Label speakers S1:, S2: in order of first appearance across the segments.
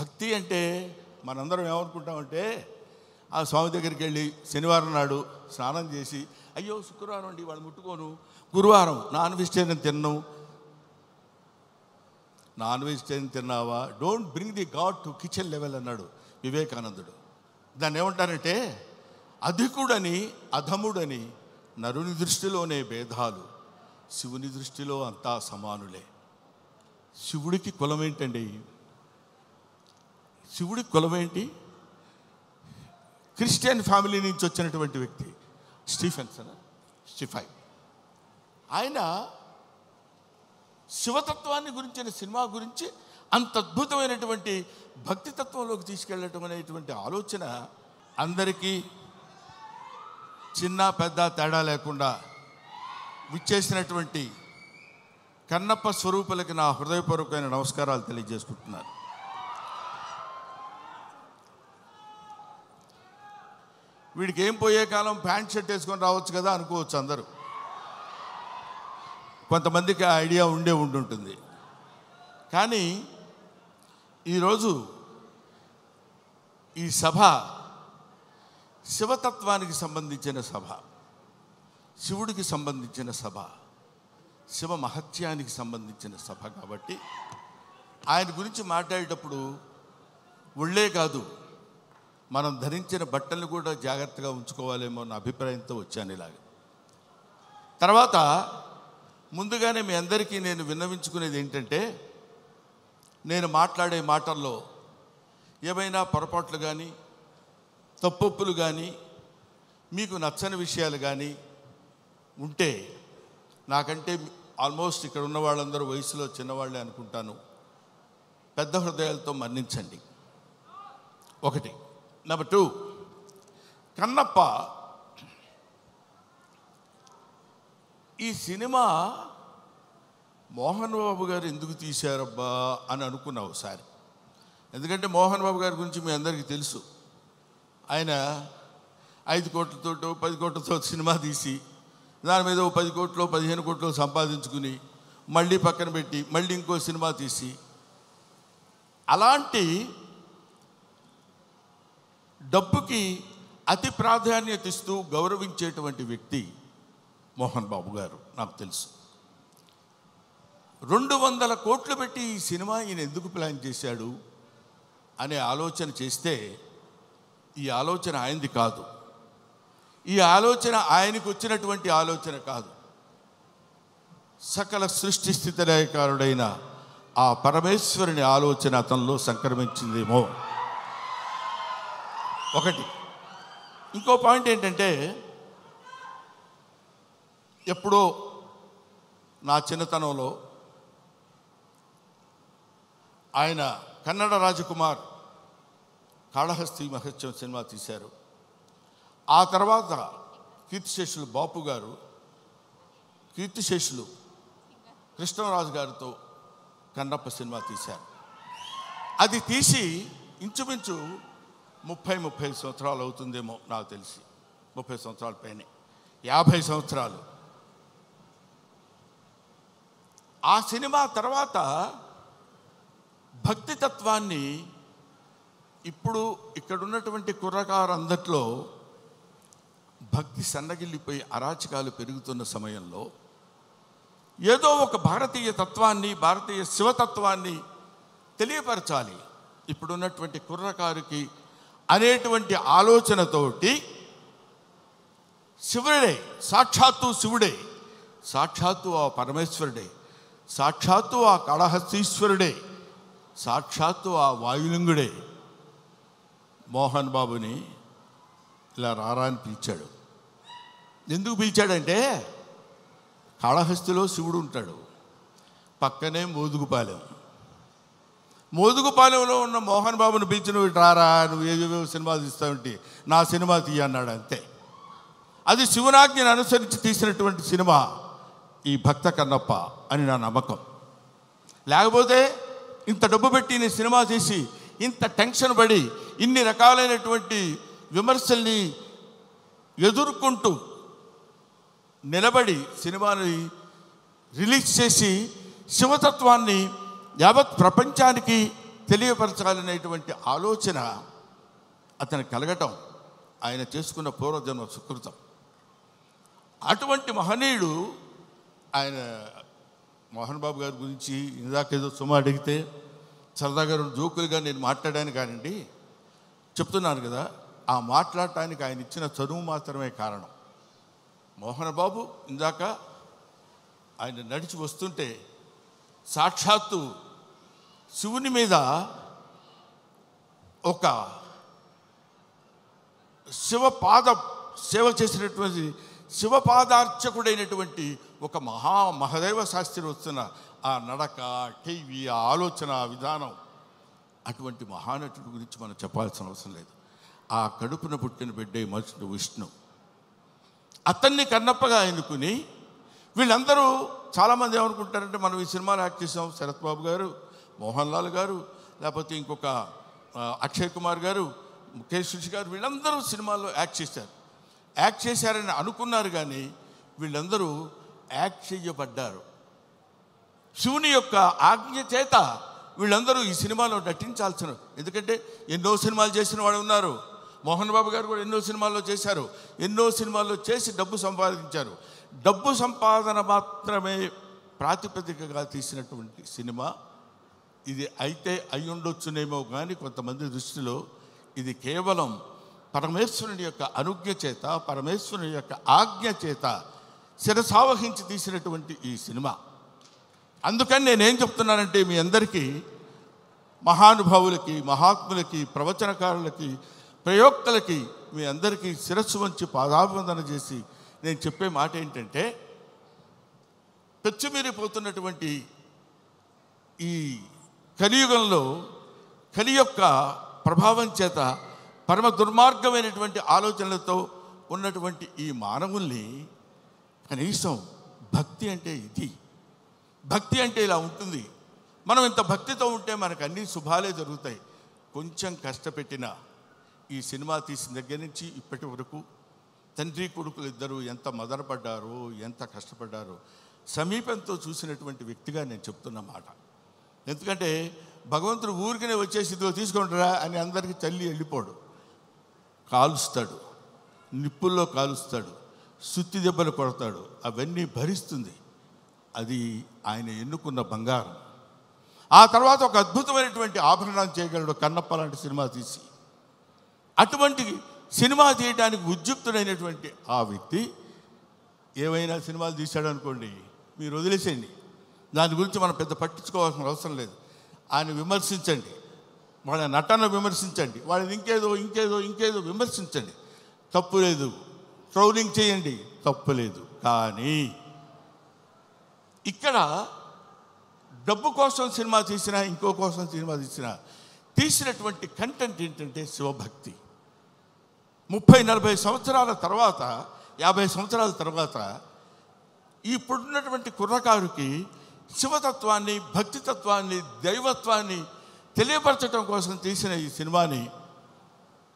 S1: భక్తి అంటే మనందరం ఏమనుకుంటామంటే ఆ స్వామి దగ్గరికి వెళ్ళి శనివారం నాడు స్నానం చేసి, అయ్యో శుక్రవారం అండి వాళ్ళు ముట్టుకోను, గురువారం నాన్ వెజిటేరియన్ తిన్నావా, don't bring the God to kitchen level అన్నాడు వివేకానందుడు. దాన్ని ఏమంటారంటే అధికుడని అధముడని నరుని దృష్టిలోనే భేదాలు, శివుని దృష్టిలో అంతా సమానులే. శివుడికి కులం ఏంటండి? శివుడికి కులం ఏంటి? క్రిస్టియన్ ఫ్యామిలీ నుంచి వచ్చినటువంటి వ్యక్తి స్టీఫై. ఆయన శివతత్వాన్ని గురించిన సినిమా గురించి అంత అద్భుతమైనటువంటి భక్తితత్వంలోకి తీసుకెళ్ళటం అనేటువంటి ఆలోచన అందరికీ చిన్న పెద్ద తేడా లేకుండా విచ్చేసినటువంటి కన్నప్ప స్వరూపులకి నా హృదయపూర్వకమైన నమస్కారాలు తెలియజేసుకుంటున్నాను. వీడికి ఏం పోయే కాలం ప్యాంట్ షర్ట్ వేసుకొని రావచ్చు కదా అనుకోవచ్చు అందరూ. కొంతమందికి ఆ ఐడియా ఉండుంటుంది. కానీ ఈరోజు ఈ సభ శివతత్వానికి సంబంధించిన సభ, శివుడికి సంబంధించిన సభ, శివ మహత్యానికి సంబంధించిన సభ కాబట్టి ఆయన గురించి మాట్లాడేటప్పుడు ఒళ్ళే కాదు, మనం ధరించిన బట్టలను కూడా జాగ్రత్తగా ఉంచుకోవాలేమో అన్న అభిప్రాయంతో వచ్చాను ఇలాగ. తర్వాత ముందుగానే మీ అందరికీ నేను విన్నవించుకునేది ఏంటంటే, నేను మాట్లాడే మాటల్లో ఏమైనా పొరపాట్లు కానీ తప్పొప్పులు కానీ మీకు నచ్చని విషయాలు కానీ ఉంటే, నాకంటే ఆల్మోస్ట్ ఇక్కడ ఉన్న వాళ్ళందరూ వయసులో చిన్నవాళ్ళే అనుకుంటాను, పెద్ద హృదయాలతో మన్నించండి. ఒకటి. నెంబర్ 2, కన్నప్ప ఈ సినిమా మోహన్ బాబు గారు ఎందుకు తీశారబ్బా అని అనుకున్నా ఒకసారి. ఎందుకంటే మోహన్ బాబు గారి గురించి మీ అందరికీ తెలుసు. ఆయన 5 కోట్లతో 10 కోట్లతో సినిమా తీసి దాని మీద 10 కోట్లు 15 కోట్లు సంపాదించుకుని మళ్ళీ పక్కన పెట్టి మళ్ళీ ఇంకో సినిమా తీసి, అలాంటి డబ్బుకి అతి ప్రాధాన్యత ఇస్తూ గౌరవించేటువంటి వ్యక్తి మోహన్ బాబు గారు. నాకు తెలుసు 200 కోట్లు పెట్టి ఈ సినిమా ఈయన ఎందుకు ప్లాన్ చేశాడు అనే ఆలోచన చేస్తే, ఈ ఆలోచన ఆయనది కాదు, ఈ ఆలోచన ఆయనకు వచ్చినటువంటి ఆలోచన కాదు, సకల సృష్టి స్థితి లయకారుడైన ఆ పరమేశ్వరుని ఆలోచన అతనిలో సంక్రమించిందేమో. ఒకటి. ఇంకో పాయింట్ ఏంటంటే, ఎప్పుడో నా చిన్నతనంలో ఆయన కన్నడ రాజకుమార్ కాళహస్తి మహత్యం సినిమా తీశారు. ఆ తర్వాత కీర్తిశేషులు బాపు గారు, కీర్తిశేషులు కృష్ణరాజు గారితో కన్నప్ప సినిమా తీశారు. అది తీసి ఇంచుమించు 30-35 సంవత్సరాలు అవుతుందేమో నాకు తెలిసి, 30 సంవత్సరాల పైనే, 50 సంవత్సరాలు. ఆ సినిమా తర్వాత భక్తితత్వాన్ని ఇప్పుడు ఇక్కడున్నటువంటి కుర్రకారందట్లో భక్తి సన్నగిల్లిపోయి అరాచకాలు పెరుగుతున్న సమయంలో ఏదో ఒక భారతీయ తత్వాన్ని, భారతీయ శివతత్వాన్ని తెలియపరచాలి ఇప్పుడున్నటువంటి కుర్రకారుకి అనేటువంటి ఆలోచనతోటి శివుడే, సాక్షాత్తు శివుడే, సాక్షాత్తు ఆ పరమేశ్వరుడే, సాక్షాత్తు ఆ కాళహస్తీశ్వరుడే, సాక్షాత్తు ఆ వాయులింగుడే మోహన్ బాబుని ఇలా రారా అని పిలిచాడు. ఎందుకు పిలిచాడంటే, కాళహస్తిలో శివుడు ఉంటాడు, పక్కనే మోదుగుపాలెంలో ఉన్న మోహన్ బాబుని పిలిచి నువ్వు రారా, నువ్వు ఏవేవో సినిమా తీస్తావంటే నా సినిమా తీయ అన్నాడు అంతే. అది శివనాజ్ఞను అనుసరించి తీసినటువంటి సినిమా ఈ భక్త కన్నప్ప అని నా నమ్మకం. లేకపోతే ఇంత డబ్బు పెట్టి నేను సినిమా తీసి ఇంత టెన్షన్ పడి ఇన్ని రకాలైనటువంటి విమర్శల్ని ఎదుర్కొంటూ నిలబడి సినిమాని రిలీజ్ చేసి శివతత్వాన్ని యావత్ ప్రపంచానికి తెలియపరచాలనేటువంటి ఆలోచన అతను కలగటం ఆయన చేసుకున్న పూర్వజన్మ సుకృతం. అటువంటి మహనీయుడు ఆయన. మోహన్ బాబు గారి గురించి ఇందాకేదో సుమ అడిగితే సరదాగా జోకులుగా నేను మాట్లాడాను కానండి, చెప్తున్నాను కదా, ఆ మాట్లాడటానికి ఆయన ఇచ్చిన చదువు మాత్రమే కారణం. మోహన్ బాబు ఇందాక ఆయన నడిచి వస్తుంటే సాక్షాత్తు శివుని మీద ఒక సేవ చేసినటువంటి శివపాదార్చకుడైనటువంటి ఒక మహదేవ శాస్త్రి వస్తున్న ఆ నడక, టీవీ, ఆ ఆలోచన విధానం, అటువంటి మహానటుడి గురించి మనం చెప్పాల్సిన అవసరం లేదు. ఆ కడుపున పుట్టిన బిడ్డే మనుషుడు విష్ణు, అతన్ని కన్నప్పగా ఎన్నుకుని వీళ్ళందరూ చాలామంది ఏమనుకుంటారంటే, మనం ఈ సినిమాలో యాక్ట్ చేసాం, శరత్ బాబు గారు, మోహన్ లాల్ గారు, లేకపోతే ఇంకొక అక్షయ్ కుమార్ గారు, ముఖేష్ గారు, వీళ్ళందరూ సినిమాల్లో యాక్ట్ చేశారని అనుకున్నారు. కానీ వీళ్ళందరూ యాక్ట్ చేయబడ్డారు. శివుని యొక్క ఆజ్ఞ చేత వీళ్ళందరూ ఈ సినిమాలో నటించాల్సిన, ఎందుకంటే ఎన్నో సినిమాలు చేసిన వాడు ఉన్నారు. మోహన్ బాబు గారు కూడా ఎన్నో సినిమాల్లో చేశారు. ఎన్నో సినిమాల్లో చేసి డబ్బు సంపాదించారు. డబ్బు సంపాదన మాత్రమే ప్రాతిపదికగా తీసినటువంటి సినిమా ఇది. అయితే అయ్యుండొచ్చునేమో కానీ కొంతమంది దృష్టిలో ఇది కేవలం పరమేశ్వరుని యొక్క అనుజ్ఞ చేత, పరమేశ్వరుని యొక్క ఆజ్ఞ చేత శిరసావహించి తీసినటువంటి ఈ సినిమా. అందుకని నేనేం చెప్తున్నానంటే, మీ అందరికీ, మహానుభావులకి, మహాత్ములకి, ప్రవచనకారులకి, ప్రయోక్తలకి, మీ అందరికీ శిరస్సు వంచి పాదాభివందన చేసి నేను చెప్పే మాట ఏంటంటే, పెచ్చుమీరిపోతున్నటువంటి ఈ కలియుగంలో కలి యొక్క ప్రభావం చేత పరమ దుర్మార్గమైనటువంటి ఆలోచనలతో ఉన్నటువంటి ఈ మానవుల్ని కనీసం భక్తి అంటే ఇది, భక్తి అంటే ఇలా ఉంటుంది. మనం ఇంత భక్తితో ఉంటే మనకు అన్ని శుభాలే జరుగుతాయి. కొంచెం కష్టపెట్టిన ఈ సినిమా తీసిన దగ్గర నుంచి ఇప్పటి వరకు తండ్రి కొడుకులు ఇద్దరు ఎంత మదనపడ్డారో, ఎంత కష్టపడ్డారో సమీపంతో చూసినటువంటి వ్యక్తిగా నేను చెప్తున్న మాట. ఎందుకంటే భగవంతుడు ఊరికనే వచ్చేసి ఇదిగో తీసుకుంటారా అని అందరికీ తల్లి వెళ్ళిపోడు. కాలుస్తాడు, నిప్పుల్లో కాలుస్తాడు, సుత్తి దెబ్బలు కొడతాడు, అవన్నీ భరిస్తుంది. అది ఆయన ఎన్నుకున్న బంగారం. ఆ తర్వాత ఒక అద్భుతమైనటువంటి ఆభరణాలు చేయగలడు కన్నప్ప లాంటి సినిమా తీసి. అటువంటి సినిమా తీయడానికి ఉద్యుక్తుడైనటువంటి ఆ వ్యక్తి ఏమైనా సినిమాలు తీశాడు అనుకోండి, మీరు వదిలేసేయండి, దాని గురించి మనం పెద్ద పట్టించుకోవాల్సిన అవసరం లేదు. ఆయన విమర్శించండి, వాళ్ళ నటన విమర్శించండి, వాళ్ళని ఇంకేదో విమర్శించండి, తప్పు లేదు. ట్రోలింగ్ చేయండి, తప్పు లేదు. కానీ ఇక్కడ డబ్బు కోసం సినిమా తీసినా, ఇంకో కోసం సినిమా తీసినటువంటి కంటెంట్ ఏంటంటే శివభక్తి. 30-40 సంవత్సరాల తర్వాత, 50 సంవత్సరాల తర్వాత ఇప్పుడున్నటువంటి కుర్రకారుకి శివతత్వాన్ని, భక్తితత్వాన్ని, దైవత్వాన్ని తెలియపరచడం కోసం తీసిన ఈ సినిమాని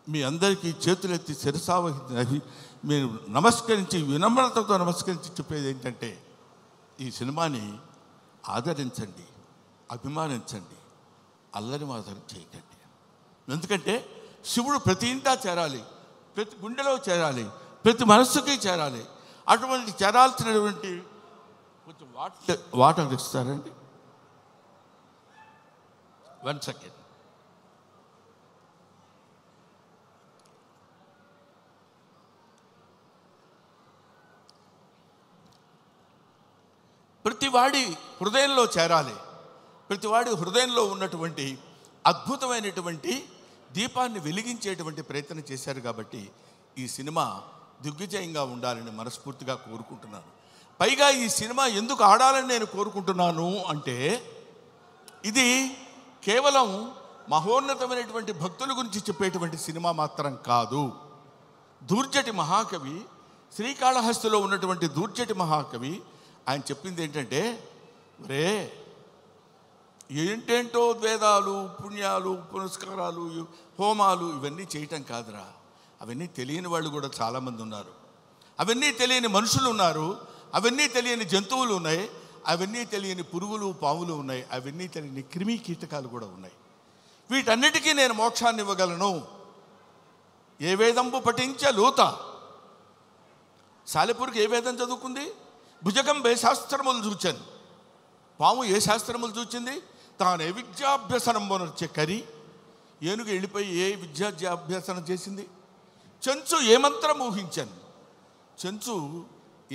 S1: మీ అందరికీ చేతులెత్తి శిరసావహించి మీరు నమస్కరించి, వినమ్రతతో నమస్కరించి చెప్పేది ఏంటంటే, ఈ సినిమాని ఆదరించండి, అభిమానించండి, అల్లరి మాత్రం చేయకండి. ఎందుకంటే శివుడు ప్రతి ఇంటా చేరాలి, ప్రతి గుండెలో చేరాలి, ప్రతి మనస్సుకి చేరాలి. అటువంటి చేరాల్సినటువంటి కొంచెం వాటర్ ఇస్తారండి. 1 సెకండ్. ప్రతివాడి హృదయంలో చేరాలి. ప్రతివాడి హృదయంలో ఉన్నటువంటి అద్భుతమైనటువంటి దీపాన్ని వెలిగించేటువంటి ప్రయత్నం చేశారు. కాబట్టి ఈ సినిమా దిగ్విజయంగా ఉండాలని మనస్ఫూర్తిగా కోరుకుంటున్నాను. పైగా ఈ సినిమా ఎందుకు ఆడాలని నేను కోరుకుంటున్నాను అంటే, ఇది కేవలం మహోన్నతమైనటువంటి భక్తుల గురించి చెప్పేటువంటి సినిమా మాత్రం కాదు. దూర్జటి మహాకవి, శ్రీకాళహస్తిలో ఉన్నటువంటి దూర్జటి మహాకవి ఆయన చెప్పింది ఏంటంటే, రే ఏంటేంటో వేదాలు, పుణ్యాలు, పునస్కారాలు, హోమాలు ఇవన్నీ చేయటం కాదురా. అవన్నీ తెలియని వాళ్ళు కూడా చాలామంది ఉన్నారు. అవన్నీ తెలియని మనుషులు ఉన్నారు. అవన్నీ తెలియని జంతువులు ఉన్నాయి. అవన్నీ తెలియని పురుగులు, పాములు ఉన్నాయి. అవన్నీ తెలియని క్రిమి కీటకాలు కూడా ఉన్నాయి. వీటన్నిటికీ నేను మోక్షాన్ని ఇవ్వగలను. ఏ వేదంబు పఠించ లూత. సాలెపురికి ఏ వేదం చదువుకుంది? భుజగం ఏ శాస్త్రములు చూచాను. పాము ఏ శాస్త్రములు చూచింది? తాను ఏ విద్యాభ్యసనం వచ్చే కరి. ఏనుగు వెళ్ళిపోయి ఏ విద్యాభ్యాసనం చేసింది? చెంచు ఏ మంత్రం ఊహించాను. చెంచు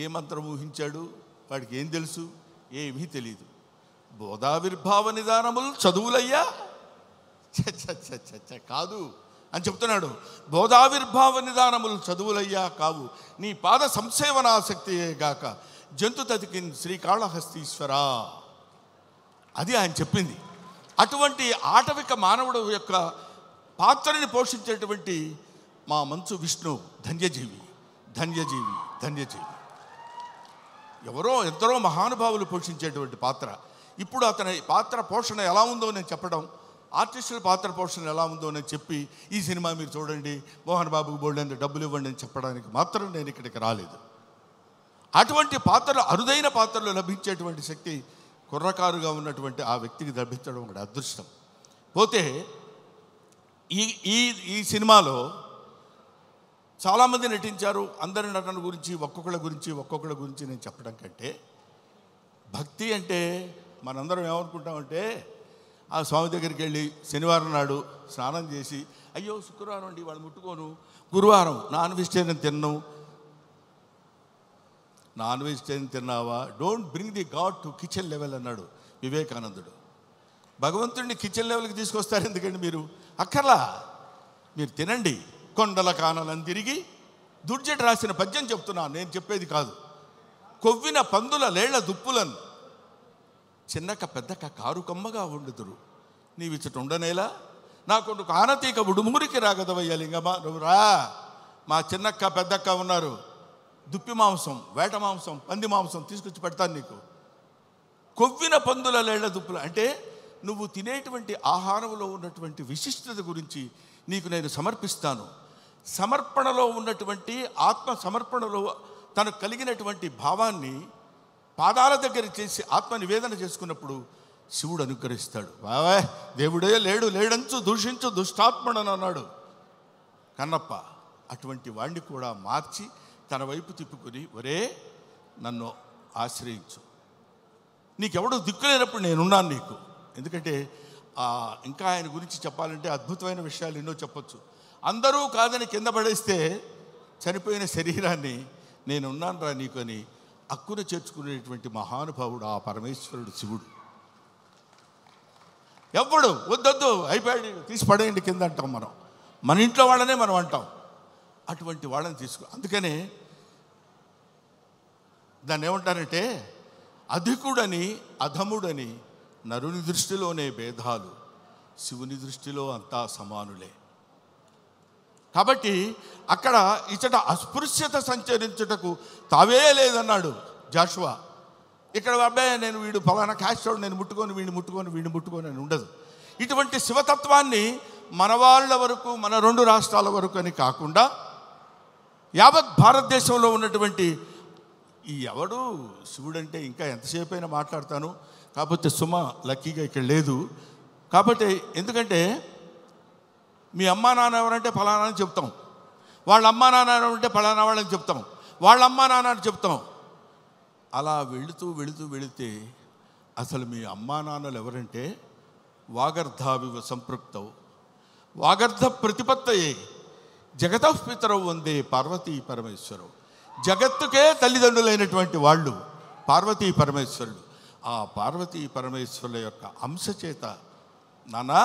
S1: ఏ మంత్రం ఊహించాడు? వాడికి ఏం తెలుసు? ఏమీ తెలియదు. బోధావిర్భావ నిదానములు చదువులయ్యా కాదు అని చెప్తున్నాడు. బోధావిర్భావ నిదానములు చదువులయ్యా కావు, నీ పాద సంసేవనాసక్తియే గాక జంతు తతికిన్ శ్రీకాళహస్తీశ్వరా. అది ఆయన చెప్పింది. అటువంటి ఆటవిక మానవుడు యొక్క పాత్రని పోషించేటువంటి మా మంచు విష్ణు ధన్యజీవి, ధన్యజీవి, ధన్యజీవి. ఎందరో మహానుభావులు పోషించేటువంటి పాత్ర. ఇప్పుడు అతని పాత్ర పోషణ ఎలా ఉందో నేను చెప్పడం, ఆర్టిస్టుల పాత్ర పోషణ ఎలా ఉందో నేను చెప్పి ఈ సినిమా మీరు చూడండి, మోహన్ బాబుకు బోల్డెంత డబ్బులు ఇవ్వండి అని చెప్పడానికి మాత్రం నేను ఇక్కడికి రాలేదు. అటువంటి పాత్రలు, అరుదైన పాత్రలు లభించేటువంటి శక్తి కుర్రకారుగా ఉన్నటువంటి ఆ వ్యక్తికి లభించడం ఒక అదృష్టం. పోతే ఈ ఈ ఈ సినిమాలో చాలామంది నటించారు. అందరి నటన గురించి ఒక్కొక్కళ్ళ గురించి నేను చెప్పడం కంటే, భక్తి అంటే మనందరం ఏమనుకుంటామంటే, ఆ స్వామి దగ్గరికి వెళ్ళి శనివారం నాడు స్నానం చేసి, అయ్యో శుక్రవారం అండి వాళ్ళు ముట్టుకోను, గురువారం నాన్ వెజిటేరియన్ తిన్నావా, don't bring the God to kitchen level అన్నాడు వివేకానందుడు. భగవంతుడిని కిచెన్ లెవెల్కి తీసుకొస్తారు ఎందుకండి మీరు? అక్కర్లా, మీరు తినండి. కొండల కానలను తిరిగి దుర్జటి రాసిన పద్యం చెప్తున్నాను, నేను చెప్పేది కాదు. కొవ్విన పందుల లేళ్ల దుప్పులను చిన్నక పెద్దక కారు కమ్మగా ఉండుదురు, నీవిచ్చట ఉండనేలా నా కొడుకు ఆనతీక ఉడుమురికి రాగదవయ్య లింగమా. నువ్వు రా, మా చిన్నక్క పెద్దక్క ఉన్నారు, దుప్పి మాంసం, వేట మాంసం, పంది మాంసం తీసుకొచ్చి పెడతాను నీకు. కొవ్విన పందుల లేళ్ల దుప్పులు అంటే నువ్వు తినేటువంటి ఆహారంలో ఉన్నటువంటి విశిష్టత గురించి నీకు నేను సమర్పిస్తాను. సమర్పణలో ఉన్నటువంటి ఆత్మ సమర్పణలో తనకు కలిగినటువంటి భావాన్ని పాదాల దగ్గర చేసి ఆత్మ నివేదన చేసుకున్నప్పుడు శివుడు అనుగ్రహిస్తాడు. బావా దేవుడే లేడంచు దూషించు దుష్టాత్మడని అన్నాడు కన్నప్ప. అటువంటి వాడిని కూడా మార్చి తన వైపు తిప్పుకొని, ఒరే నన్ను ఆశ్రయించు, నీకెవడో దిక్కులేనప్పుడు నేనున్నాను నీకు. ఎందుకంటే ఇంకా ఆయన గురించి చెప్పాలంటే అద్భుతమైన విషయాలు ఎన్నో చెప్పొచ్చు. అందరూ కాదని కింద పడేస్తే చనిపోయిన శరీరాన్ని నేనున్నాను రా నీకు అని అక్కున చేర్చుకునేటువంటి మహానుభావుడు ఆ పరమేశ్వరుడు శివుడు. ఎవడు వద్దొద్దు అయిపోయాడు తీసి పడేయండి కింద అంటాం మనం, మన ఇంట్లో వాళ్ళనే మనం అంటాం. అటువంటి వాళ్ళని అందుకనే దాన్ని ఏమంటారంటే అధికుడని అధముడని నరుని దృష్టిలోనే భేదాలు, శివుని దృష్టిలో అంతా సమానులే. కాబట్టి అక్కడ ఇచ్చట అస్పృశ్యత సంచరించుటకు తావే లేదన్నాడు జాషువా. ఇక్కడ అబ్బాయి నేను వీడు ఫలానా క్యాస్టోడు నేను వీడిని ముట్టుకొని అని ఉండదు. ఇటువంటి శివతత్వాన్ని మన వాళ్ళ వరకు, మన 2 రాష్ట్రాల వరకు అని కాకుండా యావత్ భారతదేశంలో ఉన్నటువంటి ఈ ఎవడు శివుడంటే ఇంకా ఎంతసేపు అయినా మాట్లాడతాను. కాకపోతే సుమ లక్కీగా ఇక్కడ లేదు. కాబట్టి ఎందుకంటే మీ అమ్మా నాన్న ఎవరంటే ఫలానా అని చెప్తాం, వాళ్ళ అమ్మా నాన్న ఎవరంటే ఫలానా వాళ్ళని చెప్తాం, వాళ్ళ అమ్మా నాన్న అని చెప్తాం. అలా వెళితే అసలు మీ అమ్మా నాన్నలు ఎవరంటే వాగర్ధావివ సంపృక్తౌ వాగర్ధ ప్రతిపత్తయే జగతః పితరౌ వందే పార్వతీ పరమేశ్వరవు. జగత్తుకే తల్లిదండ్రులైనటువంటి వాళ్ళు పార్వతీ పరమేశ్వరుడు. ఆ పార్వతీ పరమేశ్వరుల యొక్క అంశ చేత నానా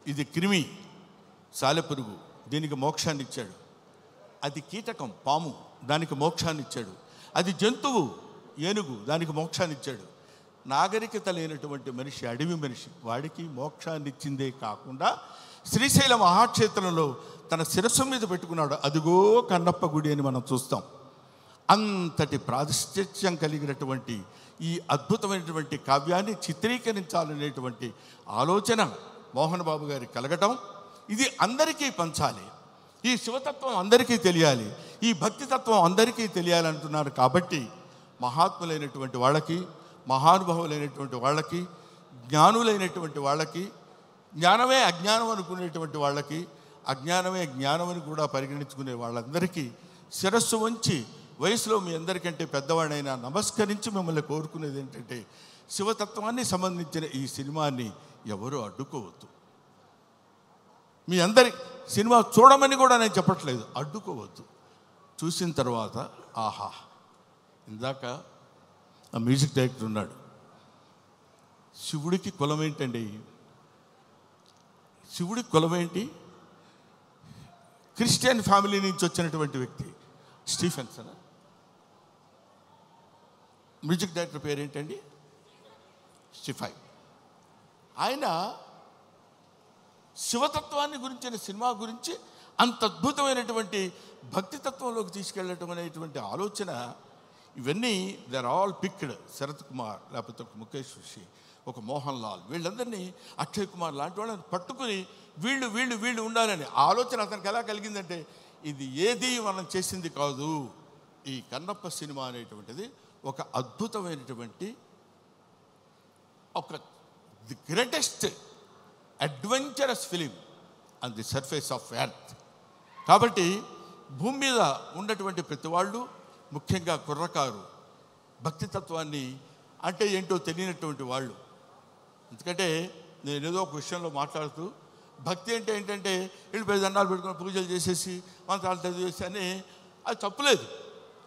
S1: ఇది క్రిమి సాలెపురుగు, దీనికి మోక్షాన్ని ఇచ్చాడు. అది కీటకం పాము, దానికి మోక్షాన్ని ఇచ్చాడు. అది జంతువు ఏనుగు, దానికి మోక్షాన్ని ఇచ్చాడు. నాగరికత లేనటువంటి మనిషి, అడవి మనిషి, వాడికి మోక్షాన్ని ఇచ్చిందే కాకుండా శ్రీశైల మహాక్షేత్రంలో తన శిరస్సు మీద పెట్టుకున్నాడు. అదిగో కన్నప్ప గుడి అని మనం చూస్తాం. అంతటి ప్రాతిష్ఠ్యం కలిగినటువంటి ఈ అద్భుతమైనటువంటి కావ్యాన్ని చిత్రీకరించాలనేటువంటి ఆలోచన మోహన్ బాబు గారికి కలగటం, ఇది అందరికీ పంచాలి, ఈ శివతత్వం అందరికీ తెలియాలి, ఈ భక్తితత్వం అందరికీ తెలియాలంటున్నారు. కాబట్టి మహాత్ములైనటువంటి వాళ్ళకి, మహానుభావులైనటువంటి వాళ్ళకి జ్ఞానులైనటువంటి వాళ్ళకి, జ్ఞానమే అజ్ఞానం అనుకునేటువంటి వాళ్ళకి, అజ్ఞానమే జ్ఞానం అని కూడా పరిగణించుకునే వాళ్ళందరికీ శిరస్సు వంచి వయసులో మీ అందరికంటే పెద్దవాడైనా నమస్కరించి మిమ్మల్ని కోరుకునేది ఏంటంటే, శివతత్వాన్ని సంబంధించిన ఈ సినిమాని ఎవరూ అడ్డుకోవద్దు. మీ అందరి సినిమా చూడమని కూడా నేను చెప్పట్లేదు, అడ్డుకోవద్దు. చూసిన తర్వాత ఆహా, ఇందాక ఆ మ్యూజిక్ డైరెక్టర్ ఉన్నాడు, శివుడికి కులం ఏంటండి? శివుడికి కులం ఏంటి? క్రిస్టియన్ ఫ్యామిలీ నుంచి వచ్చినటువంటి వ్యక్తి స్టీఫెన్సన్. మ్యూజిక్ డైరెక్టర్ పేరేంటండి? స్టిఫై. ఆయన శివతత్వాన్ని గురించిన సినిమా గురించి అంత అద్భుతమైనటువంటి భక్తితత్వంలోకి తీసుకెళ్ళటం అనేటువంటి ఆలోచన, ఇవన్నీ they are all picked. Sarath Kumar, లేకపోతే ఒక ముఖేష్ ఋషి, ఒక మోహన్ లాల్, వీళ్ళందరినీ, అక్షయ్ కుమార్ లాంటి వాళ్ళని పట్టుకుని వీళ్ళు వీళ్ళు వీళ్ళు ఉండాలని ఆలోచన అతనికి ఎలా కలిగిందంటే, ఇది ఏది మనం చేసింది కాదు, ఈ కన్నప్ప సినిమా అనేటువంటిది ఒక అద్భుతమైనటువంటి, ఒక the greatest adventurous film on the surface of earth. కాబట్టి భూమి మీద ఉన్నటువంటి ప్రతి వాళ్ళు, ముఖ్యంగా కుర్రకారు, భక్తితత్వాన్ని అంటే ఏంటో తెలియనటువంటి వాళ్ళు. ఎందుకంటే నేను ఏదో ఒక విషయంలో మాట్లాడుతూ, భక్తి అంటే ఏంటంటే వెళ్ళిపోయి దండాలు పెట్టుకుని పూజలు చేసేసి మంత్రాలు చదివేసి అని, అది తప్పులేదు,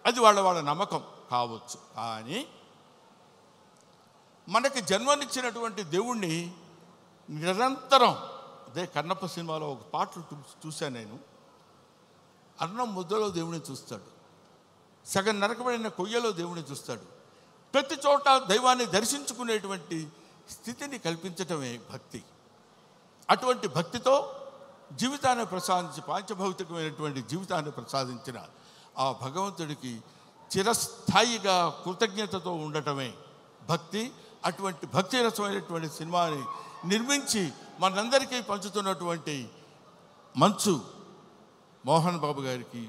S1: అది వాళ్ళ నమ్మకం కావచ్చు. కానీ మనకి జన్మనిచ్చినటువంటి దేవుణ్ణి నిరంతరం, అదే కన్నప్ప సినిమాలో ఒక పాటలు చూశాను నేను, అన్నం ముద్దలో దేవుడిని చూస్తాడు, సగం నరకబడిన కొయ్యలో దేవుడిని చూస్తాడు, ప్రతి చోట దైవాన్ని దర్శించుకునేటువంటి స్థితిని కల్పించటమే భక్తి. అటువంటి భక్తితో జీవితాన్ని ప్రసాదించి, పాంచభౌతికమైనటువంటి జీవితాన్ని ప్రసాదించిన ఆ భగవంతుడికి చిరస్థాయిగా కృతజ్ఞతతో ఉండటమే భక్తి. అటువంటి భక్తి రసమైనటువంటి సినిమాని నిర్మించి మనందరికీ పంచుతున్నటువంటి మంచు మోహన్ బాబు గారికి,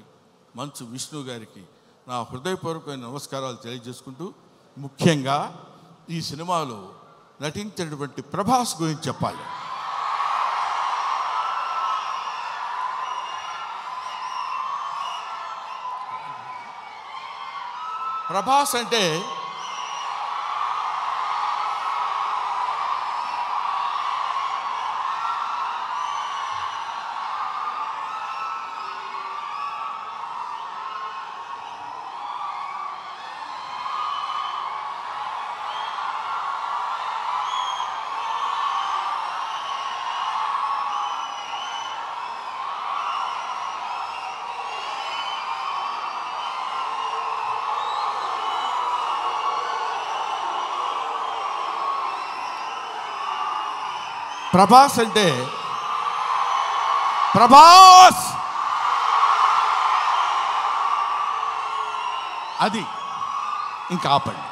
S1: మంచు విష్ణు గారికి నా హృదయపూర్వకమైన నమస్కారాలు తెలియజేసుకుంటూ, ముఖ్యంగా ఈ సినిమాలో నటించినటువంటి ప్రభాస్ గురించి చెప్పాలి. ప్రభాస్ అంటే ప్రభాస్ అంటే ప్రభాస్ అది ఇంకా ఆపండి.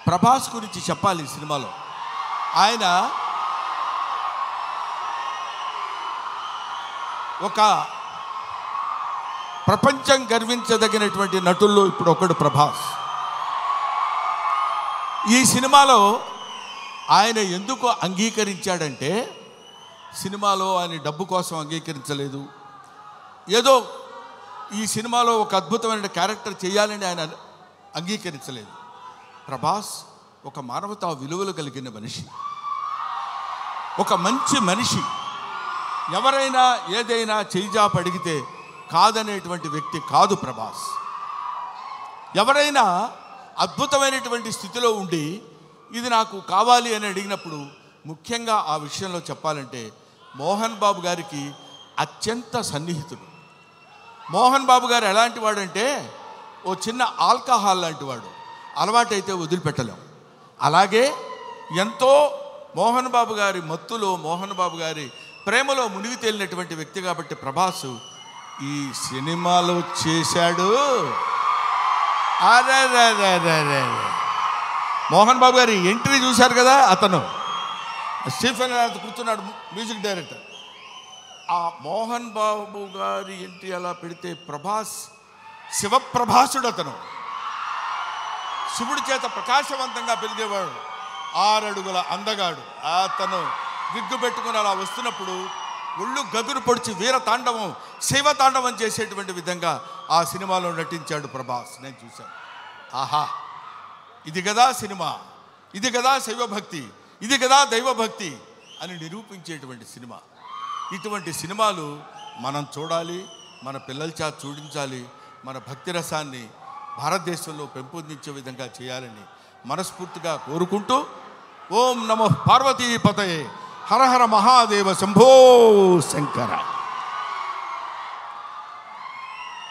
S1: ప్రభాస్ గురించి చెప్పాలి ఈ సినిమాలో. ఆయన ఒక ప్రపంచం గర్వించదగినటువంటి నటుల్లో ఇప్పుడు ఒకడు ప్రభాస్. ఈ సినిమాలో ఆయన ఎందుకు అంగీకరించాడంటే, సినిమాలో ఆయన డబ్బు కోసం అంగీకరించలేదు, ఏదో ఈ సినిమాలో ఒక అద్భుతమైన క్యారెక్టర్ చేయాలని ఆయన అంగీకరించలేదు. ప్రభాస్ ఒక మానవతా విలువలు కలిగిన మనిషి, ఒక మంచి మనిషి. ఎవరైనా ఏదైనా చేయిజాప అడిగితే కాదనేటువంటి వ్యక్తి కాదు ప్రభాస్. ఎవరైనా అద్భుతమైనటువంటి స్థితిలో ఉండి ఇది నాకు కావాలి అని అడిగినప్పుడు, ముఖ్యంగా ఆ విషయంలో చెప్పాలంటే మోహన్ బాబు గారికి అత్యంత సన్నిహితుడు. మోహన్ బాబు గారు ఎలాంటి వాడంటే, ఓ చిన్న ఆల్కహాల్ లాంటి వాడు, అలవాటైతే వదిలిపెట్టలేం. అలాగే ఎంతో మోహన్ బాబు గారి మత్తులో, మోహన్ బాబు గారి ప్రేమలో మునిగి తేలినటువంటి వ్యక్తి. కాబట్టి ప్రభాస్ ఈ సినిమాలో చేశాడు. అరే మోహన్ బాబు గారి ఎంట్రీ చూశారు కదా, అతను స్టీఫెన్ కూర్చున్నాడు, మ్యూజిక్ డైరెక్టర్. ఆ మోహన్ బాబు గారి ఎంట్రీ అలా పెడితే ప్రభాస్ శివప్రభాసుడు, అతను శివుడి చేత ప్రకాశవంతంగా పెరిగేవాడు 6 అడుగుల అందగాడు. అతను విగ్గు పెట్టుకుని అలా వస్తున్నప్పుడు ఒళ్ళు గగురు పొడిచి వీర తాండవం శైవ తాండవం చేసేటువంటి విధంగా ఆ సినిమాలో నటించాడు ప్రభాస్. నేను చూశాను. ఆహా, ఇది కదా సినిమా, ఇది కదా శైవభక్తి, ఇది కదా దైవభక్తి అని నిరూపించేటువంటి సినిమా. ఇటువంటి సినిమాలు మనం చూడాలి, మన పిల్లల చేత చూడించాలి. మన భక్తి రసాన్ని భారతదేశంలో పెంపొందించే విధంగా చేయాలని మనస్ఫూర్తిగా కోరుకుంటూ, ఓం నమః పార్వతీపతయే, హర హర మహాదేవ, శంభో శంకర.